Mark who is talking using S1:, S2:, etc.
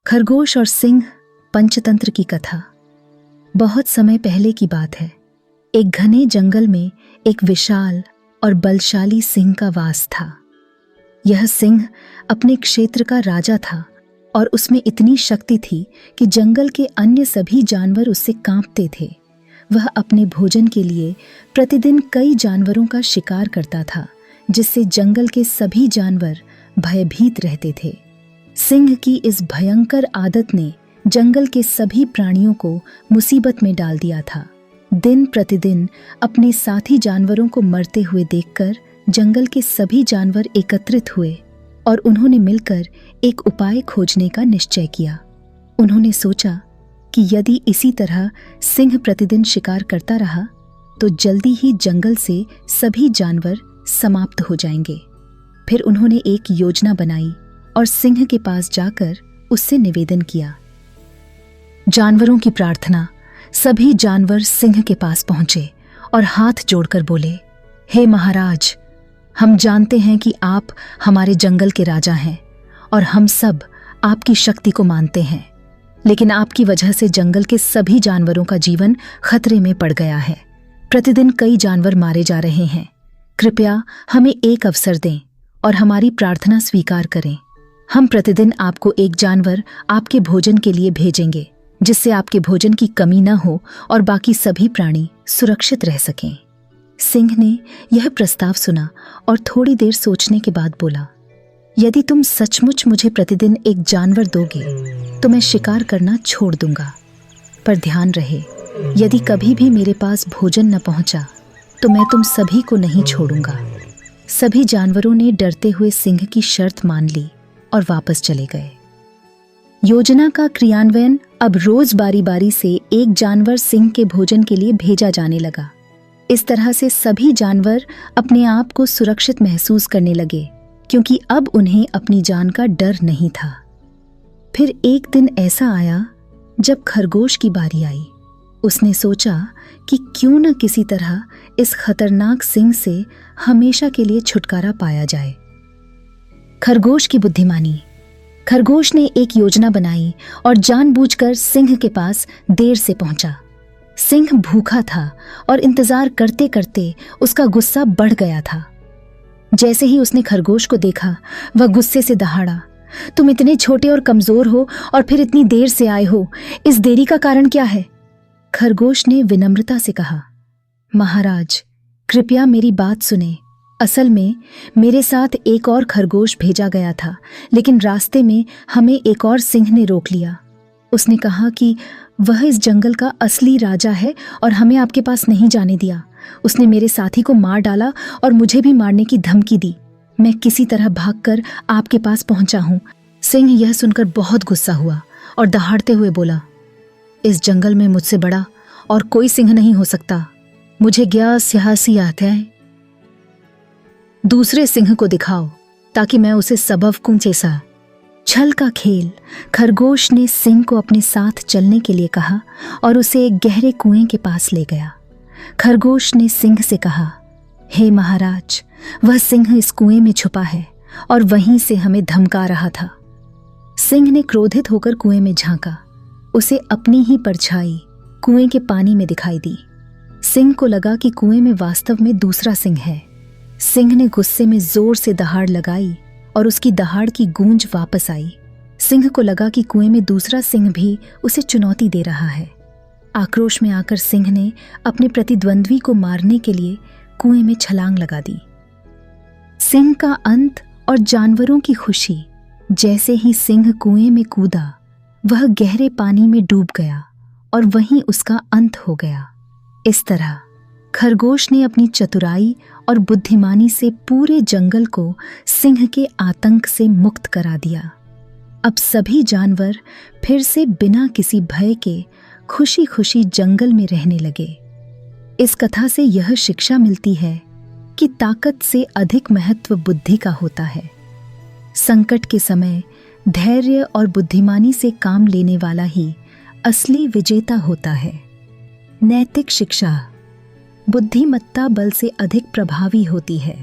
S1: खरगोश और सिंह पंचतंत्र की कथा। बहुत समय पहले की बात है। एक घने जंगल में एक विशाल और बलशाली सिंह का वास था। यह सिंह अपने क्षेत्र का राजा था और उसमें इतनी शक्ति थी कि जंगल के अन्य सभी जानवर उससे कांपते थे। वह अपने भोजन के लिए प्रतिदिन कई जानवरों का शिकार करता था, जिससे जंगल के सभी जानवर भयभीत रहते थे। सिंह की इस भयंकर आदत ने जंगल के सभी प्राणियों को मुसीबत में डाल दिया था। दिन प्रतिदिन अपने साथी जानवरों को मरते हुए देखकर जंगल के सभी जानवर एकत्रित हुए और उन्होंने मिलकर एक उपाय खोजने का निश्चय किया। उन्होंने सोचा कि यदि इसी तरह सिंह प्रतिदिन शिकार करता रहा तो जल्दी ही जंगल से सभी जानवर समाप्त हो जाएंगे। फिर उन्होंने एक योजना बनाई और सिंह के पास जाकर उससे निवेदन किया। जानवरों की प्रार्थना। सभी जानवर सिंह के पास पहुंचे और हाथ जोड़कर बोले, हे महाराज, हम जानते हैं कि आप हमारे जंगल के राजा हैं और हम सब आपकी शक्ति को मानते हैं, लेकिन आपकी वजह से जंगल के सभी जानवरों का जीवन खतरे में पड़ गया है। प्रतिदिन कई जानवर मारे जा रहे हैं। कृपया हमें एक अवसर दें और हमारी प्रार्थना स्वीकार करें। हम प्रतिदिन आपको एक जानवर आपके भोजन के लिए भेजेंगे, जिससे आपके भोजन की कमी न हो और बाकी सभी प्राणी सुरक्षित रह सकें। सिंह ने यह प्रस्ताव सुना और थोड़ी देर सोचने के बाद बोला, यदि तुम सचमुच मुझे प्रतिदिन एक जानवर दोगे तो मैं शिकार करना छोड़ दूंगा। पर ध्यान रहे, यदि कभी भी मेरे पास भोजन न पहुंचा तो मैं तुम सभी को नहीं छोड़ूंगा। सभी जानवरों ने डरते हुए सिंह की शर्त मान ली और वापस चले गए। योजना का क्रियान्वयन अब रोज बारी बारी से एक जानवर सिंह के भोजन के लिए भेजा जाने लगा। इस तरह से सभी जानवर अपने आप को सुरक्षित महसूस करने लगे, क्योंकि अब उन्हें अपनी जान का डर नहीं था। फिर एक दिन ऐसा आया जब खरगोश की बारी आई। उसने सोचा कि क्यों न किसी तरह इस खतरनाक सिंह से हमेशा के लिए छुटकारा पाया जाए। खरगोश की बुद्धिमानी। खरगोश ने एक योजना बनाई और जानबूझकर सिंह के पास देर से पहुंचा। सिंह भूखा था और इंतजार करते करते उसका गुस्सा बढ़ गया था। जैसे ही उसने खरगोश को देखा, वह गुस्से से दहाड़ा, तुम इतने छोटे और कमजोर हो और फिर इतनी देर से आए हो, इस देरी का कारण क्या है? खरगोश ने विनम्रता से कहा, महाराज, कृपया मेरी बात सुने। असल में मेरे साथ एक और खरगोश भेजा गया था, लेकिन रास्ते में हमें एक और सिंह ने रोक लिया। उसने कहा कि वह इस जंगल का असली राजा है और हमें आपके पास नहीं जाने दिया। उसने मेरे साथी को मार डाला और मुझे भी मारने की धमकी दी। मैं किसी तरह भागकर आपके पास पहुंचा हूं। सिंह यह सुनकर बहुत गुस्सा हुआ और दहाड़ते हुए बोला, इस जंगल में मुझसे बड़ा और कोई सिंह नहीं हो सकता। मुझे ज्ञा सियासी आता है। दूसरे सिंह को दिखाओ ताकि मैं उसे सबब दूं जैसा। छल का खेल। खरगोश ने सिंह को अपने साथ चलने के लिए कहा और उसे एक गहरे कुएं के पास ले गया। खरगोश ने सिंह से कहा, हे महाराज, वह सिंह इस कुएं में छुपा है और वहीं से हमें धमका रहा था। सिंह ने क्रोधित होकर कुएं में झांका। उसे अपनी ही परछाई कुएं के पानी में दिखाई दी। सिंह को लगा कि कुएं में वास्तव में दूसरा सिंह है। सिंह ने गुस्से में जोर से दहाड़ लगाई और उसकी दहाड़ की गूंज वापस आई। सिंह को लगा कि कुएं में दूसरा सिंह भी उसे चुनौती दे रहा है। आक्रोश में आकर सिंह ने अपने प्रतिद्वंद्वी को मारने के लिए कुएं में छलांग लगा दी। सिंह का अंत और जानवरों की खुशी। जैसे ही सिंह कुएं में कूदा, वह गहरे पानी में डूब गया और वहीं उसका अंत हो गया। इस तरह खरगोश ने अपनी चतुराई और बुद्धिमानी से पूरे जंगल को सिंह के आतंक से मुक्त करा दिया। अब सभी जानवर फिर से बिना किसी भय के खुशी खुशी जंगल में रहने लगे। इस कथा से यह शिक्षा मिलती है कि ताकत से अधिक महत्व बुद्धि का होता है। संकट के समय धैर्य और बुद्धिमानी से काम लेने वाला ही असली विजेता होता है। नैतिक शिक्षा। बुद्धिमत्ता बल से अधिक प्रभावी होती है।